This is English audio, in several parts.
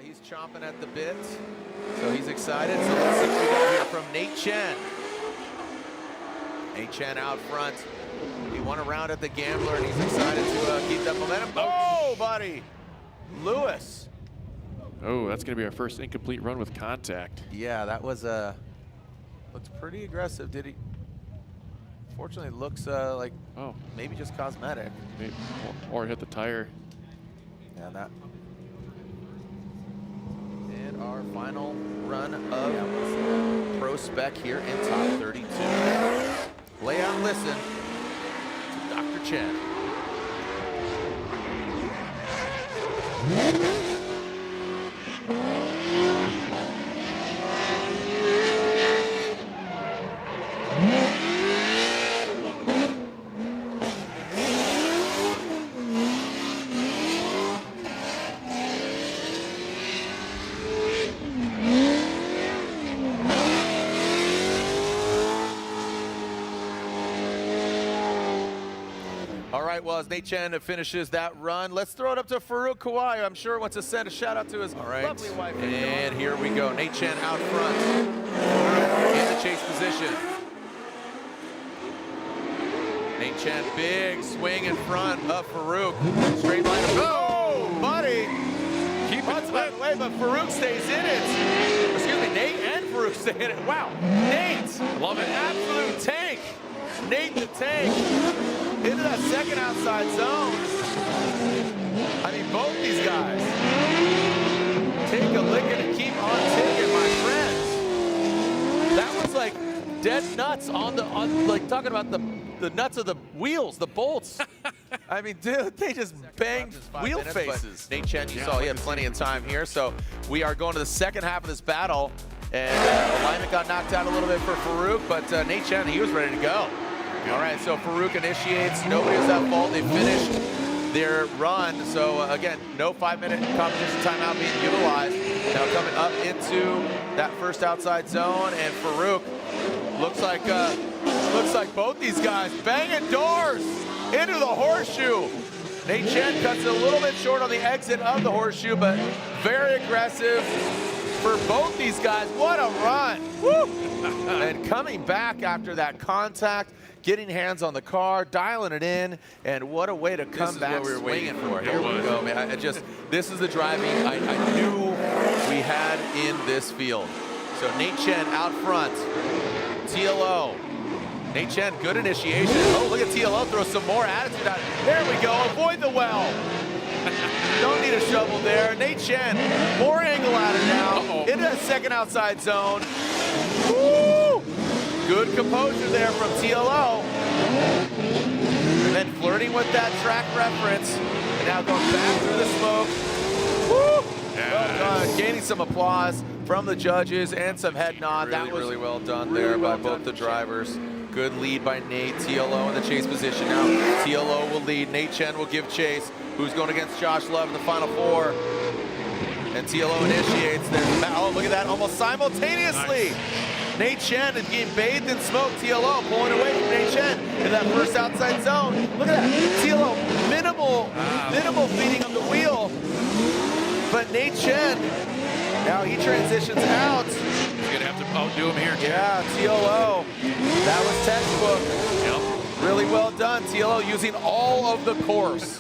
He's chomping at the bit, so he's excited. So let's see what we got here from Nate Chen. Nate Chen out front. He won a round at the Gambler, and he's excited to keep that momentum. Oh, buddy! Lewis. Oh, that's going to be our first incomplete run with contact. Yeah, that was looked pretty aggressive. Did he? Fortunately, it looks like maybe just cosmetic. Maybe, or hit the tire. Yeah, that. And our final run of ProSpec here in top 32. Lay out and listen to Dr. Chen. All right, well, as Nate Chen finishes that run, let's throw it up to Farouk Kawai. I'm sure wants to send a shout out to his lovely wife. And here we go. Nate Chen out front in the chase position. Nate Chen, big swing in front of Farouk. Straight line of, oh, buddy. Keep it by the way, but Farouk stays in it. Excuse me, Nate and Farouk stay in it. Wow, Nate, love it, absolute tank. Nate the Tank into that second outside zone. I mean, both these guys take a licking and keep on ticking, my friends. That was like dead nuts on like talking about the nuts of the wheels, the bolts. I mean, dude, they just banged wheel faces. Nate Chen, you saw he had plenty of time here, so we are going to the second half of this battle. And alignment got knocked out a little bit for Farouk, but Nate Chen, he was ready to go. All right, so Farouk initiates. Nobody was at fault. They finished their run. So again, no 5-minute competition timeout being utilized. Now coming up into that first outside zone, and Farouk looks like both these guys banging doors into the horseshoe. Nate Chen cuts it a little bit short on the exit of the horseshoe, but very aggressive for both these guys. What a run! Woo! And coming back after that contact, getting hands on the car, dialing it in, and what a way to come back swinging for. Here we go, man. This is the driving I knew we had in this field. So Nate Chen out front, TLO. Nate Chen, good initiation. Oh, look at TLO throw some more attitude out. There we go, avoid the well. Don't need a shovel there. Nate Chen, more angle out of now. Into that second outside zone. Woo! Good composure there from TLO. And then flirting with that track reference. And now going back through the smoke. Woo! Well done. Gaining some applause from the judges and some head nod. That was really well done there by both the drivers. Good lead by Nate. TLO in the chase position now. TLO will lead. Nate Chen will give chase. Who's going against Josh Love in the final four. And TLO initiates. Oh, look at that, almost simultaneously. Nice. Nate Chen is getting bathed in smoke. TLO pulling away from Nate Chen in that first outside zone. Look at that, TLO minimal feeding of the wheel. But Nate Chen, now he transitions out. He's gonna have to outdo him here, Chen. Yeah, TLO, that was textbook. Yep. Really well done, TLO, using all of the course.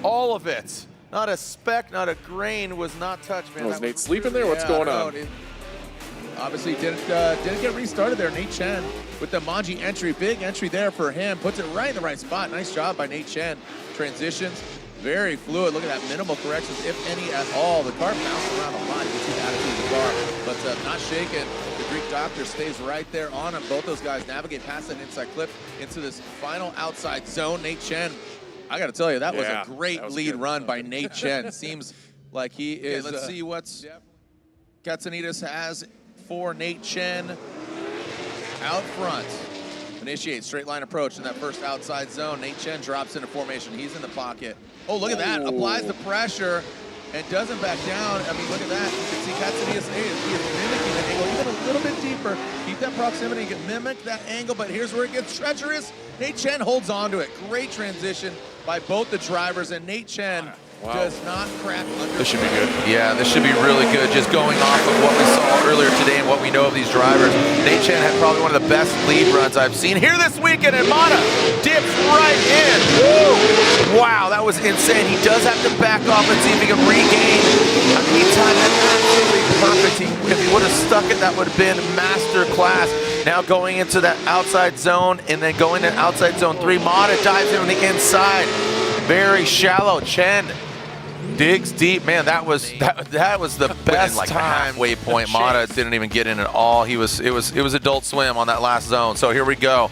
All of it. Not a speck, not a grain was not touched, man. Was Nate sleeping there? What's going on? Obviously didn't get restarted there. Nate Chen with the Manji entry, big entry there for him. Puts it right in the right spot. Nice job by Nate Chen. Transitions, very fluid. Look at that, minimal corrections, if any at all. The car bounced around a lot. You can see the attitude of the car, but not shaken. The Greek Doctor stays right there on him. Both those guys navigate past that inside clip into this final outside zone. Nate Chen, I got to tell you, that was a great lead run by Nate Chen. Seems like he is. Let's see what Katsanides has for Nate Chen out front. Initiates straight line approach in that first outside zone. Nate Chen drops into formation. He's in the pocket. Oh, look at that. Applies the pressure and doesn't back down. I mean, look at that. You can see Katsanides is mimicking the angle even a little bit deeper. Keep that proximity. You can mimic that angle, but here's where it gets treacherous. Nate Chen holds on to it. Great transition by both the drivers, and Nate Chen Does not crack under. This should be good. Yeah, this should be really good. Just going off of what we saw earlier today and what we know of these drivers. Nate Chen had probably one of the best lead runs I've seen here this weekend, and Mata dips right in. Woo! Wow, that was insane. He does have to back off and see if he can regain. I mean, he timed that absolutely perfect. If he would have stuck it, that would have been master class. Now going into that outside zone and then going to outside zone 3. Mata dives in on the inside. Very shallow. Chen digs deep. Man, that was the best like the time. halfway point. Mata didn't even get in at all. It was Adult Swim on that last zone. So here we go.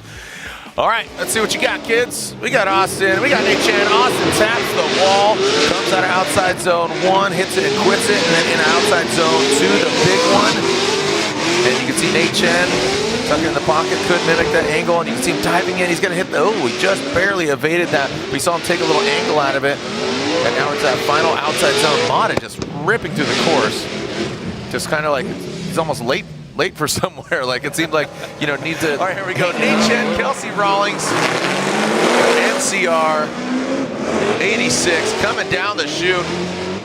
All right, let's see what you got, kids. We got Austin. We got Nate Chen. Austin taps the wall, comes out of outside zone 1, hits it and quits it, and then in outside zone 2, the big one. And you can see Nate Chen tucking in the pocket, could mimic that angle, and you can see him diving in. He's going to hit the, oh, he just barely evaded that. We saw him take a little angle out of it. And now it's that final outside zone. Mata just ripping through the course. Just kind of like, he's almost late for somewhere. Like it seemed like, you know, needs to. All right, here we go. Nate Chen, Kelsey Rawlings, NCR 86 coming down the chute.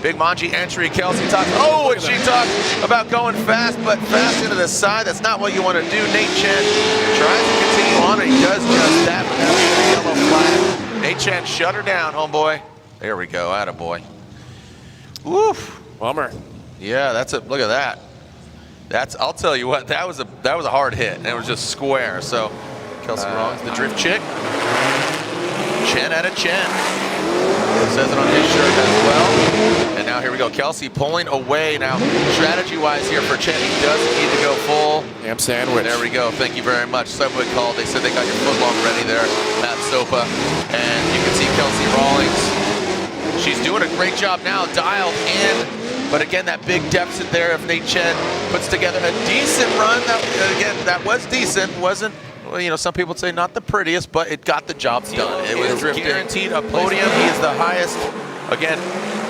Big Manji entry. Kelsey talks, oh, and she talks about going fast, but fast into the side. That's not what you want to do. Nate Chen tries to continue on, and he does just that, but that's a yellow flag. Nate Chen, shut her down, homeboy. There we go, attaboy. Woof. Bummer. Yeah, that's a, look at that. That's, I'll tell you what, that was a hard hit, and it was just square. So, Kelsey Rawlings, the drift chick. Chen at a Chen. Says it on his shirt as well. And now here we go, Kelsey pulling away. Now, strategy-wise here for Chen, he doesn't need to go full. Ham sandwich. There we go, thank you very much. Subway called, they said they got your footlong ready there, Matt Sopa. And you can see Kelsey Rawlings. She's doing a great job now, dialed in. But again, that big deficit there if Nate Chen puts together a decent run. That was decent. Wasn't, well, you know, some people would say not the prettiest, but it got the job done. It was guaranteed a podium. He is the highest, again,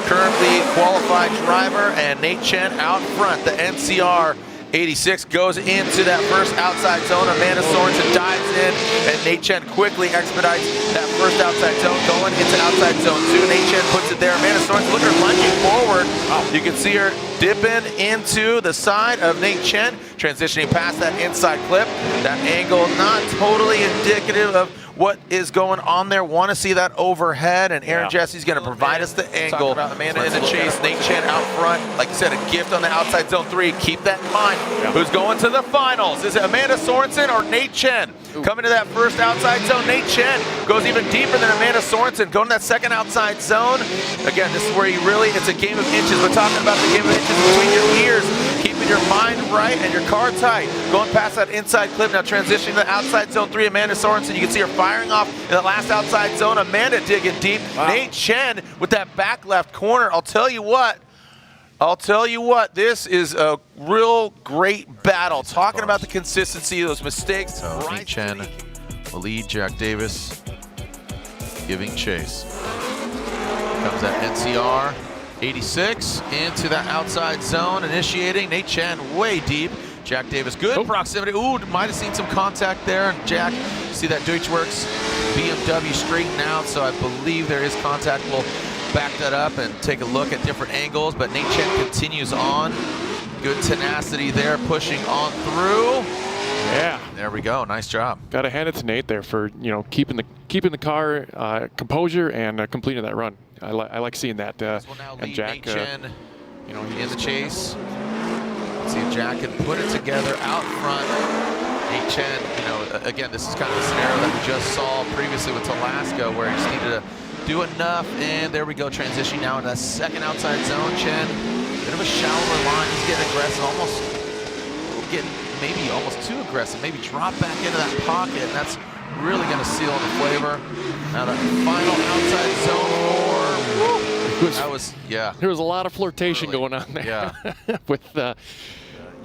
currently qualified driver, and Nate Chen out front. The NCR 86 goes into that first outside zone. Amanda Sorensen dives in, and Nate Chen quickly expedites that first outside zone, going into outside zone 2. Nate Chen puts it there. Amanda Sorensen, look at her lunging forward. You can see her dipping into the side of Nate Chen, transitioning past that inside clip. That angle not totally indicative of what is going on there. Want to see that overhead, and Aaron Jesse's going to provide us the angle. Amanda in the chase, Nate Chen out front. Like you said, a gift on the outside zone 3. Keep that in mind. Who's going to the finals? Is it Amanda Sorensen or Nate Chen? Coming to that first outside zone, Nate Chen goes even deeper than Amanda Sorensen. Going to that second outside zone. Again, this is where you really, it's a game of inches. We're talking about the game of inches between your ears. Keeping your mind right and your car tight. Going past that inside clip, now transitioning to the outside zone 3, Amanda Sorensen. You can see her firing off in the last outside zone. Amanda digging deep. Nate Chen with that back left corner. I'll tell you what, this is a real great battle. Talking about the consistency, those mistakes. So Nate Chen will lead, Jack Davis giving chase. Comes that NCR 86 into that outside zone, initiating. Nate Chen way deep. Jack Davis, good proximity. Ooh, might have seen some contact there. And Jack, see that Deutschwerks BMW straighten out, so I believe there is contact. We'll back that up and take a look at different angles, but Nate Chen continues on. Good tenacity there, pushing on through. Yeah. There we go, nice job. Got to hand it to Nate there for, you know, keeping the car composure and completing that run. I like seeing that. And Jack, Nate Chen, you know, in the chase. Let's see if Jack can put it together out front. Nate Chen, you know, again, this is kind of the scenario that we just saw previously with Alaska, where he just needed to do enough, and there we go, transitioning now into that second outside zone. Chen, bit of a shallower line. He's getting aggressive, almost getting maybe almost too aggressive. Maybe drop back into that pocket, and that's really going to seal the flavor. Now the final outside zone 4. That was, yeah. There was a lot of flirtation going on there. Yeah. With,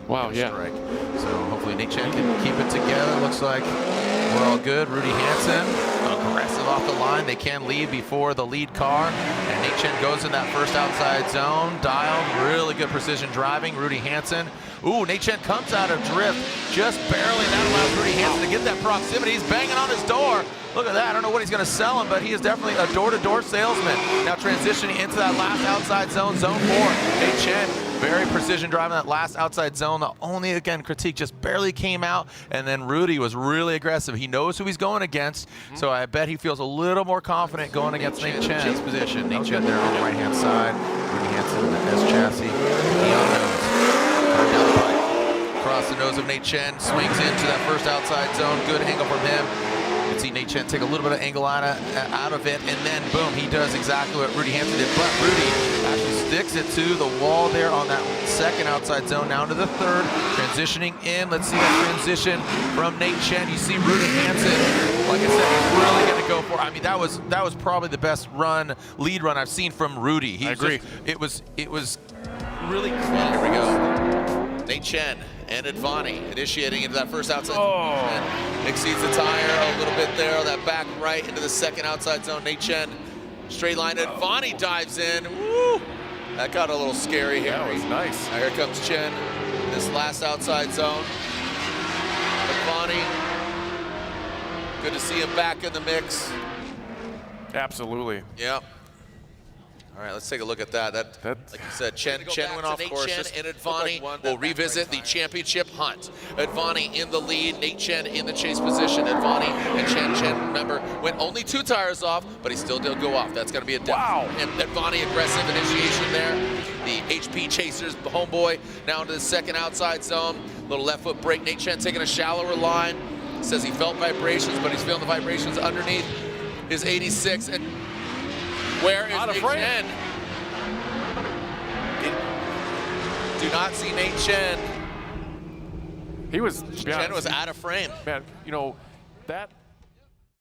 wow, yeah. Strike. So hopefully Nate Chen can keep it together. Looks like we're all good. Rudy Hansen, aggressive aggressive off the line. They can lead before the lead car. And Nate Chen goes in that first outside zone. Dialed, really good precision driving. Rudy Hansen. Ooh, Nate Chen comes out of drift just barely. That allows Rudy Hansen to get that proximity. He's banging on his door. Look at that. I don't know what he's going to sell him, but he is definitely a door-to-door salesman. Now transitioning into that last outside zone, zone 4. Nate Chen, very precision driving that last outside zone. The only, again, critique just barely came out, and then Rudy was really aggressive. He knows who he's going against, so I bet he feels a little more confident going against Nate Chen. Chase position. Nate Chen there on the right-hand side. Rudy Hansen in the S chassis. The unknowns. Coming down the pipe. Across the nose of Nate Chen. Swings into that first outside zone. Good angle from him. You can see Nate Chen take a little bit of angle out of it, and then boom, he does exactly what Rudy Hansen did, but Rudy actually sticks it to the wall there on that second outside zone, now to the third, transitioning in. Let's see that transition from Nate Chen. You see Rudy Hansen, like I said, he's really going to go for it. I mean, that was probably the best lead run I've seen from Rudy. I agree. It was really clean. Here we go. Nate Chen and Advani initiating into that first outside. And exceeds the tire a little bit there. That back right into the second outside zone. Nate Chen, straight line. Advani dives in. Woo! That got a little scary here. That was nice. Now here comes Chen, this last outside zone. Advani, good to see him back in the mix. Absolutely. Yep. All right, let's take a look at that. Like you said, Chen went off course. Chen and Advani will revisit the championship hunt. Advani in the lead, Nate Chen in the chase position. Advani and Chen, remember, went only 2 tires off, but he still did go off. That's going to be a wow. And Advani aggressive initiation there. The HP Chasers homeboy now into the second outside zone. Little left foot brake. Nate Chen taking a shallower line. Says he felt vibrations, but he's feeling the vibrations underneath his 86. And where is Nate Chen? Do not see Nate Chen. He was, Chen was out of frame. Man, you know, that